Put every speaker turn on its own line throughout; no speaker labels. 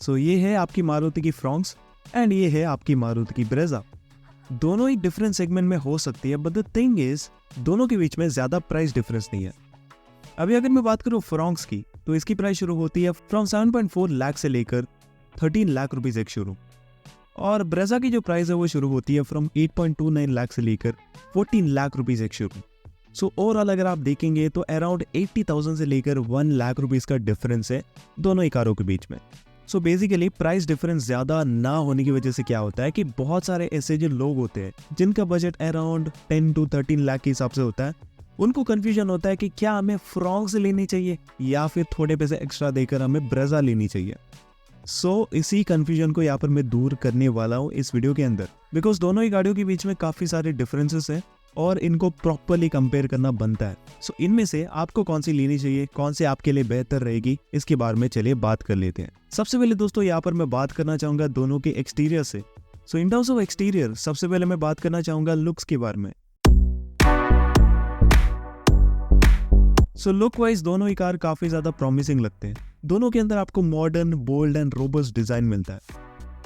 सो ये है आपकी मारुति की फ्रॉन्क्स एंड ये है आपकी मारुति की ब्रेजा। दोनों ही डिफरेंट सेगमेंट में हो सकती है, बट द थिंग इज दोनों के बीच में ज्यादा प्राइस डिफरेंस नहीं है। अभी अगर मैं बात करूँ फ्रॉन्क्स की, तो इसकी प्राइस शुरू होती है फ्रॉम 7.4 लाख से लेकर 13 लाख रुपीज एक शुरू, और ब्रेजा की जो प्राइस है वो शुरू होती है फ्रॉम 8.29 लाख से लेकर 14 लाख रुपीज एक शुरू। सो ओवरऑल अगर आप देखेंगे तो अराउंड 80,000 से लेकर 1 लाख रुपीज का डिफरेंस है दोनों ही कारों के बीच में। सो बेसिकली प्राइस डिफरेंस ज्यादा ना होने की वजह से क्या होता है कि बहुत सारे ऐसे जो लोग होते हैं जिनका बजट अराउंड 10 to 13 लाख के हिसाब से होता है, उनको कंफ्यूजन होता है कि क्या हमें फ्रॉन्क्स लेनी चाहिए या फिर थोड़े पैसे एक्स्ट्रा देकर हमें ब्रेजा लेनी चाहिए। सो इसी कंफ्यूजन को यहाँ पर मैं दूर करने वाला हूँ इस वीडियो के अंदर, बिकॉज दोनों ही गाड़ियों के बीच में काफी सारे डिफरेंसेस हैं और इनको प्रॉपरली कंपेयर करना बनता है। सो इनमें से आपको कौन सी लेनी चाहिए, कौन से आपके लिए बेहतर रहेगी, इसके बारे में चलिए बात कर लेते हैं। सबसे पहले दोस्तों यहाँ पर मैं बात करना चाहूंगा दोनों के एक्सटीरियर से। सो इन टर्म्स ऑफ एक्सटीरियर सबसे पहले मैं बात करना चाहूंगा लुक्स के बारे में। सो लुक वाइज दोनों ही कार काफी ज्यादा प्रॉमिसिंग लगते हैं। दोनों के अंदर आपको modern, bold and robust design मिलता है,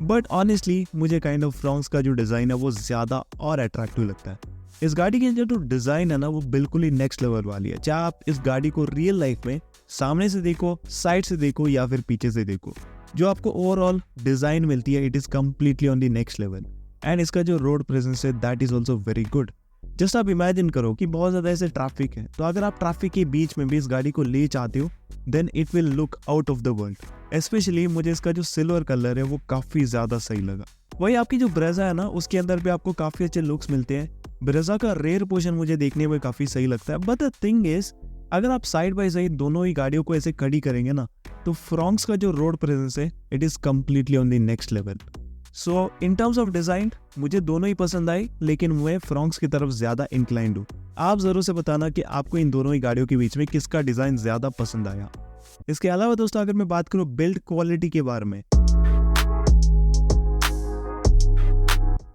बट ऑनेस्टली मुझे काइंड ऑफ फ्रॉन्क्स का जो डिजाइन है वो ज्यादा और अट्रैक्टिव लगता है। इस गाड़ी की जो डिजाइन है ना वो बिल्कुल ही नेक्स्ट लेवल वाली है। चाहे आप इस गाड़ी को रियल लाइफ में सामने से देखो, साइड से देखो या फिर पीछे से देखो, जो आपको ओवरऑल डिजाइन मिलती है it is completely on the next level. And इसका जो रोड प्रेजेंस है that is also very good. Just आप इमेजिन करो कि बहुत ज्यादा ऐसे ट्रैफिक है, तो अगर आप ट्रैफिक के बीच में भी इस गाड़ी को ले चाहते हो then it will look out of the world. Specially मुझे इसका जो सिल्वर कलर है वो काफी ज्यादा सही लगा। वही आपकी जो ब्रेजा है ना उसके अंदर भी आपको काफी अच्छे लुक्स मिलते हैं। ब्रेजा का रेयर पोर्शन मुझे देखने में काफी सही लगता है, बट द थिंग इज अगर आप साइड बाय साइड दोनों ही गाड़ियों को ऐसे खड़ी करेंगे ना तो फ्रॉन्क्स का जो रोड प्रेजेंस है it is completely on the next level. So in terms of design मुझे दोनों ही पसंद आई, लेकिन मैं फ्रॉन्क्स की तरफ ज्यादा इंक्लाइंड हूँ। आप जरूर से बताना कि आपको इन दोनों ही गाड़ियों के बीच में किसका डिजाइन ज्यादा पसंद आया। इसके अलावा दोस्तों अगर मैं बात करूँ बिल्ड क्वालिटी के बारे में,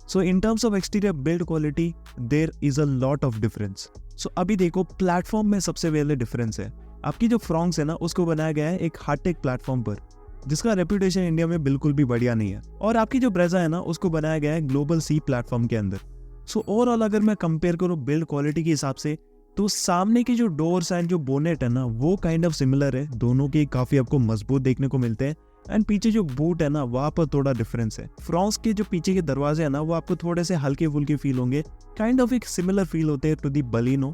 so in terms of exterior build quality there is a lot of difference. So अभी देखो प्लेटफॉर्म में सबसे पहले डिफरेंस है। आपकी जो फ्रॉन्क्स है ना उसको बनाया गया है एक हार्टेक प्लेटफॉर्म पर, जिसका रेपुटेशन इंडिया में बिल्कुल भी बढ़िया नहीं है, और आपकी जो ब्रेजा है ना उसको बनाया गया है ग्लोबल सी प्लेटफॉर्म के अंदर। सो ओवरऑल अगर मैं कंपेयर करूँ बिल्ड क्वालिटी के हिसाब से तो सामने की जो डोर्स एंड जो बोनेट है ना वो काइंड ऑफ सिमिलर है, दोनों के काफी आपको मजबूत देखने को मिलते हैं। एंड पीछे जो बूट है ना वहां पर थोड़ा डिफरेंस है। फ्रॉन्क्स के जो पीछे के दरवाजे है ना वो आपको थोड़े से हल्के फुल्के फील होंगे, काइंड ऑफ एक सिमिलर फील होते हैं टू दी बलिनो।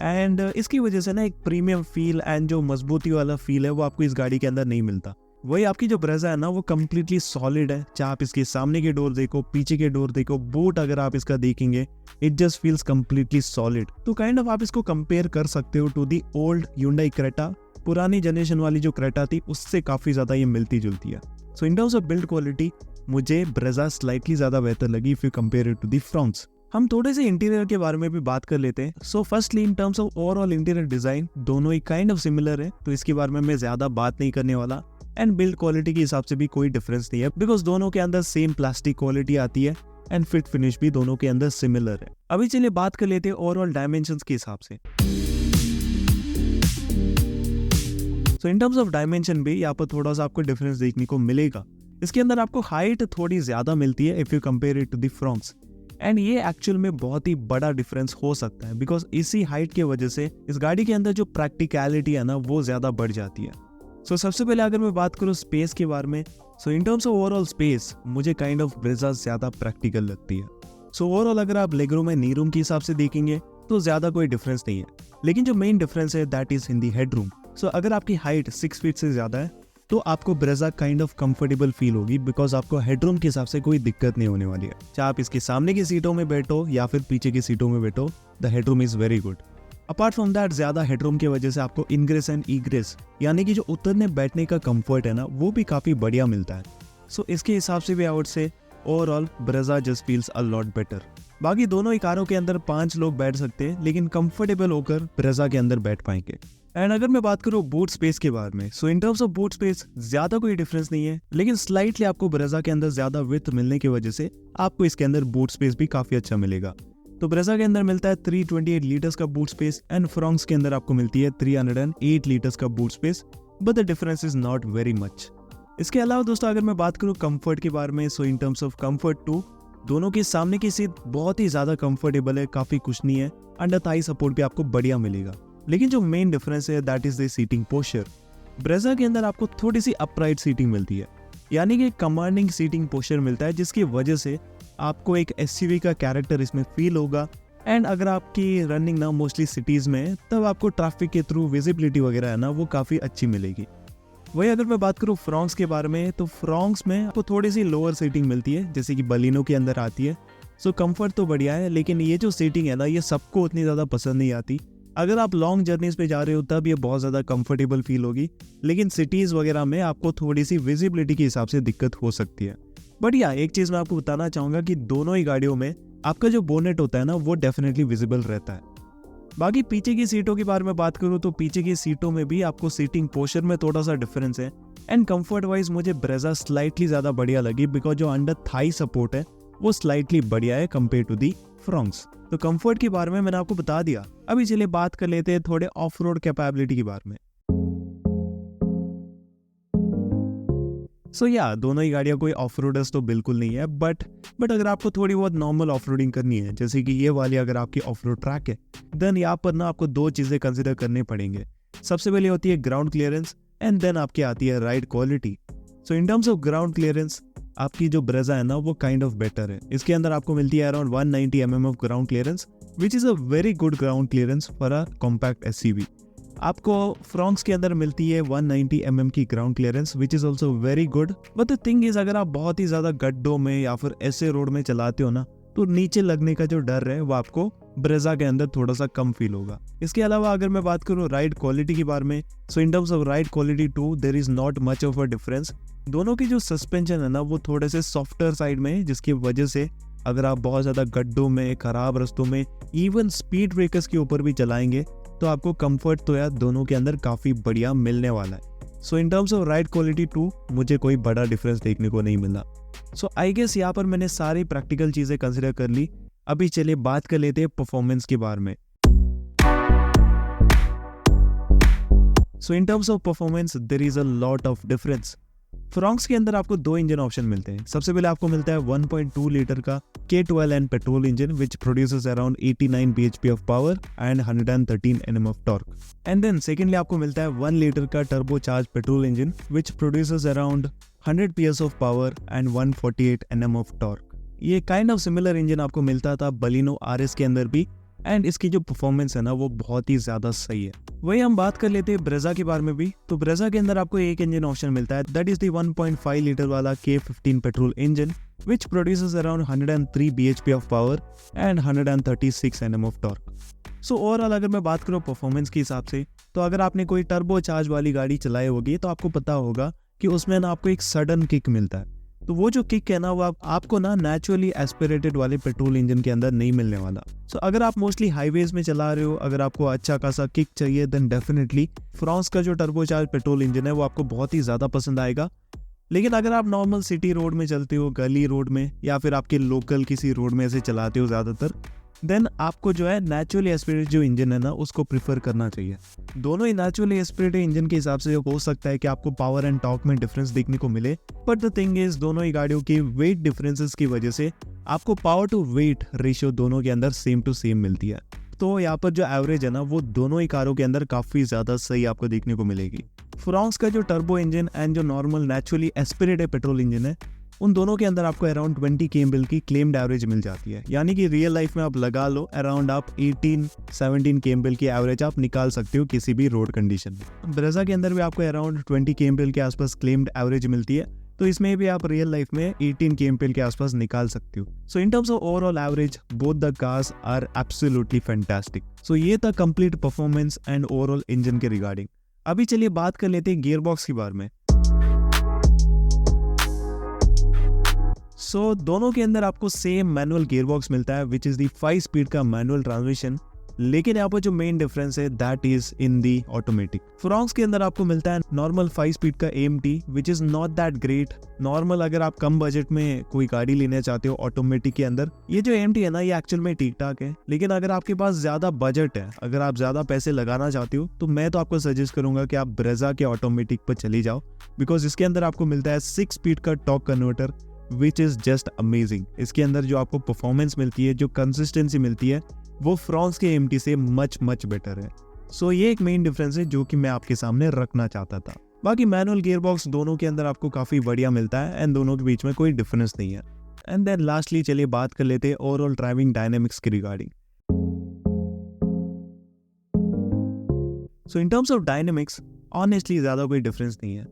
एंड इसकी वजह से ना एक प्रीमियम फील एंड जो मजबूती वाला फील है वो आपको इस गाड़ी के अंदर नहीं मिलता। वही आपकी जो ब्रेजा है ना वो कम्प्लीटली सॉलिड है। चाहे आप इसके सामने के डोर देखो, पीछे के डोर देखो, बूट अगर आप इसका देखेंगे it just feels completely solid. तो काइंड ऑफ आप इसको कंपेयर कर सकते हो to the old Hyundai Creta. पुरानी जनरेशन वाली जो क्रेटा थी उससे काफी ज्यादा ये मिलती जुलती है। So in terms of build quality मुझे ब्रेजा स्लाइटली ज्यादा बेहतर लगी if you compare it to the Fronx. हम थोड़े से इंटीरियर के बारे में भी बात कर लेते हैं। So firstly in terms of overall interior design दोनों ही काइंड ऑफ सिमिलर है, तो इसके बारे में मैं ज्यादा बात नहीं करने वाला। एंड बिल्ड क्वालिटी के हिसाब से भी कोई डिफरेंस नहीं है, बिकॉज दोनों के अंदर सेम प्लास्टिक क्वालिटी आती है एंड फिट फिनिश भी दोनों के अंदर सिमिलर है। अभी चलिए बात कर लेते हैं ओवरऑल डायमेंशंस के हिसाब से। सो इन टर्म्स ऑफ डायमेंशन भी यहाँ पर थोड़ा सा आपको डिफरेंस देखने को मिलेगा। इसके अंदर आपको हाइट थोड़ी ज्यादा मिलती है if you compare it to the Fronx, and ये एक्चुअल में बहुत ही बड़ा डिफरेंस हो सकता है, बिकॉज इसी हाइट की वजह से इस गाड़ी के अंदर जो प्रैक्टिकलिटी है ना वो ज्यादा बढ़ जाती है। सो सबसे पहले अगर मैं बात करूँ स्पेस के बारे में, so in terms of overall space मुझे काइंड ऑफ ब्रेजा ज्यादा प्रैक्टिकल लगती है। सो ओवरऑल अगर आप leg room and knee room के हिसाब से देखेंगे तो ज्यादा कोई डिफरेंस नहीं है, लेकिन जो मेन डिफरेंस है that is in the head room. So अगर आपकी हाइट 6 फीट से ज्यादा है तो आपको Brezza kind of comfortable feel होगी, बिकॉज आपको हेडरूम के हिसाब से कोई दिक्कत नहीं होने वाली है। चाहे आप इसके सामने की सीटों में बैठो या फिर पीछे की सीटों में बैठो, the headroom is very good. Apart from that ज्यादा हेडरूम की वजह से आपको इनग्रेस एंड ईग्रेस यानी कि जो उतरने बैठने का कंफर्ट है ना वो भी काफी बढ़िया मिलता है। सो इसके हिसाब से भी I would say overall Brezza just feels a lot better. बाकी दोनों ही कारों के अंदर 5 लोग बैठ सकते हैं, लेकिन कंफर्टेबल होकर ब्रेजा के अंदर बैठ पाएंगे। एंड अगर मैं बात करूँ बूट स्पेस के बारे में, so in terms of boot space ज्यादा कोई डिफरेंस नहीं है, लेकिन स्लाइटली आपको ब्रेजा के अंदर ज्यादा विड्थ मिलने की वजह से आपको इसके अंदर बूट स्पेस भी काफी अच्छा मिलेगा। तो ब्रेजा के अंदर मिलता है 328 लीटर्स का बूट स्पेस एंड फ्रॉन्क्स के अंदर आपको मिलती है 308 लीटर्स का boot space, but the difference is not very much. इसके अलावा दोस्तों अगर मैं बात करूँ कंफर्ट के बारे में, so in terms of comfort too, दोनों के सामने की सीट बहुत ही ज़्यादा कंफर्टेबल है, काफ़ी कुशनी है, अंडर थाई सपोर्ट भी आपको बढ़िया मिलेगा। लेकिन जो मेन डिफरेंस है that is the seating posture. Brezza के अंदर आपको थोड़ी सी अपराइट सीटिंग मिलती है, यानी कि कमांडिंग सीटिंग पोस्चर मिलता है, जिसकी वजह से आपको एक एसयूवी का कैरेक्टर इसमें फील होगा। एंड अगर आपकी रनिंग ना मोस्टली सिटीज़ में, तब आपको ट्रैफिक के थ्रू विजिबिलिटी वगैरह है ना वो काफ़ी अच्छी मिलेगी। वही अगर मैं बात करूँ फ्रॉन्क्स के बारे में, तो फ्रॉन्क्स में आपको थोड़ी सी लोअर सीटिंग मिलती है, जैसे कि बलिनो के अंदर आती है। सो कंफर्ट तो बढ़िया है, लेकिन ये जो सीटिंग है ना ये सबको उतनी ज़्यादा पसंद नहीं आती। अगर आप लॉन्ग जर्नीज पे जा रहे हो तब ये बहुत ज़्यादा कंफर्टेबल फील होगी, लेकिन सिटीज़ वगैरह में आपको थोड़ी सी विजिबिलिटी के हिसाब से दिक्कत हो सकती है। बट या एक चीज़ मैं आपको बताना चाहूँगा कि दोनों ही गाड़ियों में आपका जो बोनेट होता है ना वो डेफिनेटली विजिबल रहता है। बाकी पीछे की सीटों के बारे में बात करूँ तो पीछे की सीटों में भी आपको सीटिंग पोस्चर में थोड़ा सा डिफरेंस है। एंड कंफर्ट वाइज मुझे ब्रेजा स्लाइटली ज़्यादा बढ़िया लगी, बिकॉज जो अंडर थाई सपोर्ट है वो स्लाइटली बढ़िया है कंपेयर टू दी फ्रॉन्क्स। तो कंफर्ट के बारे में मैंने आपको बता दिया। अभी चलिए बात कर लेते हैं थोड़े ऑफ रोड कैपेबिलिटी के बारे में। सो या दोनों ही गाड़ियाँ कोई ऑफ रोडर्स तो बिल्कुल नहीं है, बट अगर आपको थोड़ी बहुत नॉर्मल ऑफ रोडिंग करनी है, जैसे कि ये वाली अगर आपकी ऑफ रोड ट्रैक है, देन यहाँ पर ना आपको दो चीज़ें कंसिडर करने पड़ेंगे। सबसे पहले होती है ग्राउंड क्लियरेंस एंड देन आपकी आती है ride quality. So in terms of ground clearance आपकी जो ब्रेजा है ना वो काइंड ऑफ बेटर है। इसके अंदर आपको मिलती है around 190 mm of ground clearance, which is a very good ground clearance for a compact SUV. आपको फ्रॉन्क्स के अंदर मिलती है 190 mm की ground clearance, which is also very good. But the thing is अगर आप बहुत ही ज़्यादा गड्ढों में या फिर ऐसे रोड में चलाते हो ना, तो नीचे लगने का जो डर है वो आपको ब्रेजा के अंदर थोड़ा सा कम फील होगा। इसके अलावा अगर मैं बात करूँ राइड क्वालिटी के बारे में, so in terms of ride quality too there is not much of a difference. दोनों की जो सस्पेंशन है ना वो थोड़े से सॉफ्टर साइड में है, जिसकी वजह से अगर आप बहुत ज़्यादा गड्ढों में, खराब रास्तों में, इवन स्पीड ब्रेकर्स के ऊपर भी चलाएंगे तो आपको कंफर्ट तो यार दोनों के अंदर काफ़ी बढ़िया मिलने वाला है। So in terms of ride quality too मुझे कोई बड़ा डिफरेंस देखने को नहीं मिला। सो आई गेस यहाँ पर मैंने सारी प्रैक्टिकल चीज़ें कंसिडर कर ली। अभी चलिए बात कर लेते हैं परफॉर्मेंस के बारे में। So in terms of performance there is a lot of difference. Fronx के अंदर आपको दो इंजन ऑप्शन मिलते हैं। सबसे पहले आपको मिलता है 1.2 लीटर का K12N petrol engine which produces around 89 bhp of power and 113 Nm of torque. And then secondly आपको मिलता है 1 लीटर का turbo charge petrol engine which produces around 100 PS of power and 148 Nm of torque. ये kind of similar engine आपको मिलता था Baleno RS के अंदर भी, एंड इसकी जो परफॉर्मेंस है ना वो बहुत ही ज़्यादा सही है। वही हम बात कर लेते हैं ब्रेजा के बारे में भी। तो ब्रेजा के अंदर आपको एक इंजन ऑप्शन मिलता है, दैट इज द 1.5 लीटर वाला K15 petrol engine which produces around 103 bhp of power and 136 Nm of torque. So overall अगर मैं बात करूँ परफॉर्मेंस के हिसाब से, तो अगर आपने कोई टर्बो चार्ज वाली गाड़ी चलाई होगी तो आपको पता होगा कि उसमें ना आपको एक सडन किक मिलता है। तो वो जो किक है ना वो आपको ना नेचुरली एस्पिरेटेड वाले पेट्रोल इंजन के अंदर नहीं मिलने वाला। सो अगर आप मोस्टली हाईवेज में चला रहे हो, अगर आपको अच्छा खासा किक चाहिए, देन डेफिनेटली फ्रांस का जो टर्बोचार्ज पेट्रोल इंजन है वो आपको बहुत ही ज़्यादा पसंद आएगा। लेकिन अगर आप नॉर्मल सिटी रोड में चलते हो, गली रोड में, या फिर आपके लोकल किसी रोड में ऐसे चलाते हो ज़्यादातर, देन आपको जो है नेचुरली एस्पिरेटेड जो इंजन है ना उसको प्रीफर करना चाहिए। दोनों ही नेचुरली एस्पिरेटेड इंजन के हिसाब से हो सकता है कि आपको पावर एंड टॉर्क में डिफरेंस देखने को मिले, बट द थिंग इज दोनों ही गाड़ियों की वेट डिफरेंसेस की वजह से आपको पावर टू वेट रेशियो दोनों के अंदर सेम टू सेम मिलती है। तो यहाँ पर जो एवरेज है ना वो दोनों ही कारों के अंदर काफ़ी ज़्यादा सही आपको देखने को मिलेगी। फ्रांस का जो टर्बो इंजन एंड जो normal naturally aspirated petrol engine है, उन दोनों के अंदर आपको अराउंड 20 kmh की क्लेम्ड एवरेज मिल जाती है। यानी कि रियल लाइफ में आप लगा लो अराउंड आप 18-17 kmh की एवरेज आप निकाल सकते हो किसी भी रोड कंडीशन में। ब्रेजा के अंदर भी आपको अराउंड 20 kmh के आसपास क्लेम्ड एवरेज मिलती है, तो इसमें भी आप रियल लाइफ में 18 kmh के आसपास निकाल सकते हो। So in terms of overall average both the cars are absolutely fantastic. So ये था complete performance and overall engine के रिगार्डिंग। अभी चलिए बात कर लेते हैं गियर बॉक्स के बारे में। सो दोनों के अंदर आपको सेम मैनुअल गियर बॉक्स मिलता है विच इज़ द 5 स्पीड का मैनुअल ट्रांसमिशन। लेकिन यहाँ पर जो मेन डिफरेंस है that is in the automatic. Fronx के अंदर आपको मिलता है नॉर्मल 5 स्पीड का AMT which is not that great. Normal अगर आप कम बजट में कोई गाड़ी लेना चाहते हो ऑटोमेटिक के अंदर, ये जो AMT है ना ये एक्चुअल में ठीक ठाक है। लेकिन अगर आपके पास ज्यादा बजट है, अगर आप ज्यादा पैसे लगाना चाहते हो, तो मैं तो आपको सजेस्ट करूंगा कि आप ब्रेजा के ऑटोमेटिक पर चली जाओ, बिकॉज इसके अंदर आपको मिलता है 6 स्पीड का torque converter which is just amazing. इसके अंदर जो आपको परफॉर्मेंस मिलती है, जो कंसिस्टेंसी मिलती है, वो फ्रॉन्क्स के AMT से मच बेटर है। सो ये एक मेन डिफरेंस है जो कि मैं आपके सामने रखना चाहता था। बाकी मैनुअल गियरबॉक्स दोनों के अंदर आपको काफी बढ़िया मिलता है एंड दोनों के बीच में कोई डिफरेंस नहीं है। एंड देन लास्टली चलिए बात कर लेते हैं ओवरऑल ड्राइविंग डायनेमिक्स की regarding. So in terms of dynamics honestly ज्यादा कोई डिफरेंस नहीं है।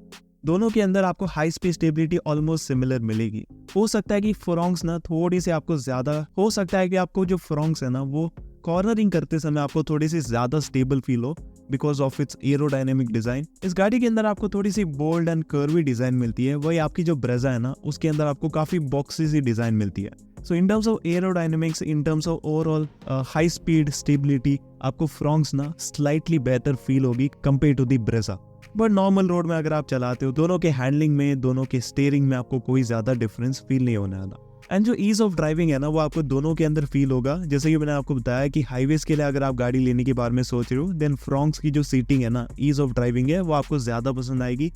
दोनों के अंदर आपको high speed stability almost similar मिलेगी। हो सकता है कि फ्रॉन्क्स ना थोड़ी सी आपको ज्यादा, हो सकता है कि आपको जो फ्रॉन्क्स है ना वो कॉर्नरिंग करते समय आपको थोड़ी सी ज्यादा स्टेबल फील हो because of its aerodynamic design. इस गाड़ी के अंदर आपको थोड़ी सी बोल्ड एंड कर्वी डिजाइन मिलती है, वही आपकी जो ब्रेजा है ना उसके अंदर आपको काफी बॉक्सी सी डिजाइन मिलती है। So in terms of aerodynamics, in terms of overall high speed stability, आपको फ्रॉन्क्स ना स्लाइटली बेटर फील होगी compare to the Brezza. But normal road में अगर आप चलाते हो, दोनों के हैंडलिंग में, दोनों के स्टीयरिंग में आपको कोई ज्यादा डिफरेंस फील नहीं होने वाला। एंड जो ईज ऑफ ड्राइविंग है ना वो आपको दोनों के अंदर फील होगा। जैसे कि मैंने आपको बताया कि हाईवेज के लिए अगर आप गाड़ी लेने के बारे में सोच रहे हो, देन फ्रॉन्क्स की जो सीटिंग है ना, ईज ऑफ ड्राइविंग है, वो आपको ज्यादा पसंद आएगी।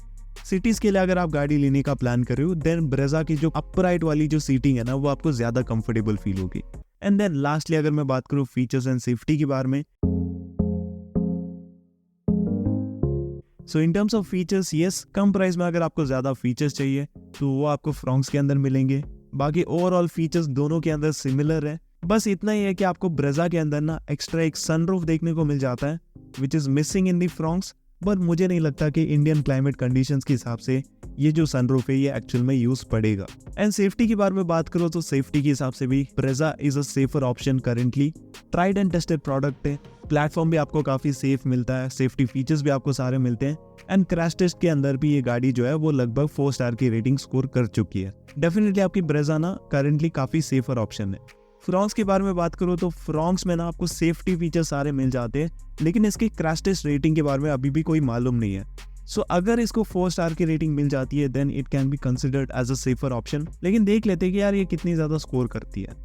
सिटीज के लिए अगर आप गाड़ी लेने का प्लान कर रहे हो, देन ब्रेजा की जो अपराइट वाली जो सीटिंग है ना वो आपको ज्यादा कंफर्टेबल फील होगी। एंड देन लास्टली अगर मैं बात करूँ फीचर्स एंड सेफ्टी के बारे में, so in terms of features yes, कम प्राइस में अगर आपको ज्यादा फीचर्स चाहिए तो वो आपको फ्रॉन्क्स के अंदर मिलेंगे। बाकी ओवरऑल फीचर्स दोनों के अंदर सिमिलर है। बस इतना ही है कि आपको ब्रेजा के अंदर ना एक्स्ट्रा एक सनरूफ देखने को मिल जाता है which is missing in the Fronx. But मुझे नहीं लगता कि इंडियन क्लाइमेट कंडीशंस के हिसाब से ये जो सनरूफ है ये एक्चुअल में यूज पड़ेगा। एंड सेफ्टी के बारे में बात करो तो सेफ्टी के हिसाब से भी Brezza is a safer option currently. Tried and tested product है, प्लेटफॉर्म भी आपको काफी सेफ मिलता है, सेफ्टी फीचर्स भी आपको सारे मिलते हैं। एंड क्रैश टेस्ट के अंदर भी ये गाड़ी जो है वो लगभग 4 स्टार की रेटिंग स्कोर कर चुकी है। डेफिनेटली आपकी ब्रेजा ना करेंटली काफी सेफर ऑप्शन है। फ्रॉन्क्स के बारे में बात करो तो फ्रॉन्क्स में ना आपको सेफ्टी फीचर सारे मिल जाते हैं, लेकिन इसकी क्रैश टेस्ट रेटिंग के बारे में अभी भी कोई मालूम नहीं है। सो अगर इसको 4 स्टार की रेटिंग मिल जाती है then it can be considered as a safer option. लेकिन देख लेते हैं कि यार ये कितनी ज्यादा स्कोर करती है।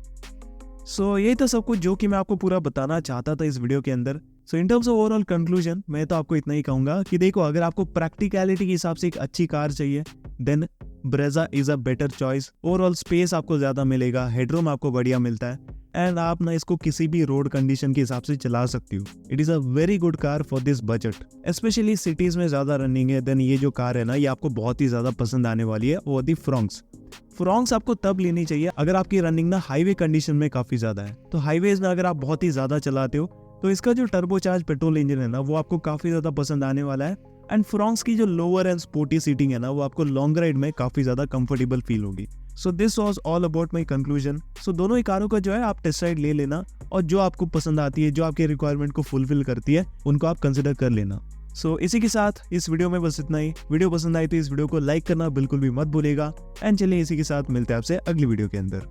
सो यही था सब कुछ जो कि मैं आपको पूरा बताना चाहता था इस वीडियो के अंदर। So in terms of overall conclusion मैं तो आपको इतना ही कहूंगा कि देखो, अगर आपको प्रैक्टिकलिटी के हिसाब से एक अच्छी कार चाहिए then Brezza is a better choice. Overall space आपको ज्यादा मिलेगा, हेडरूम आपको बढ़िया मिलता है एंड आप ना इसको किसी भी रोड कंडीशन के हिसाब से चला सकती हो। It is a very good car for this budget, specially cities में ज्यादा रनिंग है देन ये जो कार है ना ये आपको बहुत ही ज्यादा पसंद आने वाली है, वो दी फ्रॉन्क्स। फ्रॉन्क्स आपको तब लेनी चाहिए अगर आपकी रनिंग ना हाईवे कंडीशन में काफी ज्यादा है। तो हाईवेज में अगर आप बहुत ही ज्यादा चलाते हो तो इसका जो टर्बोचार्ज पेट्रोल इंजन है ना वो आपको काफी ज्यादा पसंद आने वाला है। एंड फ्रॉन्क्स की जो लोअर एंड स्पोर्टी सीटिंग है ना वो आपको लॉन्ग राइड में काफी ज्यादा कंफर्टेबल फील होगी। So this was all about my conclusion. So दोनों ही कारों का जो है आप टेस्ट राइड ले लेना और जो आपको पसंद आती है, जो आपके रिक्वायरमेंट को फुलफिल करती है, उनको आप कंसिडर कर लेना। सो इसी के साथ इस वीडियो में बस इतना ही। वीडियो पसंद आई तो इस वीडियो को लाइक करना बिल्कुल भी मत भूलेगा। एंड चलिए इसी के साथ मिलते हैं आपसे अगली वीडियो के अंदर।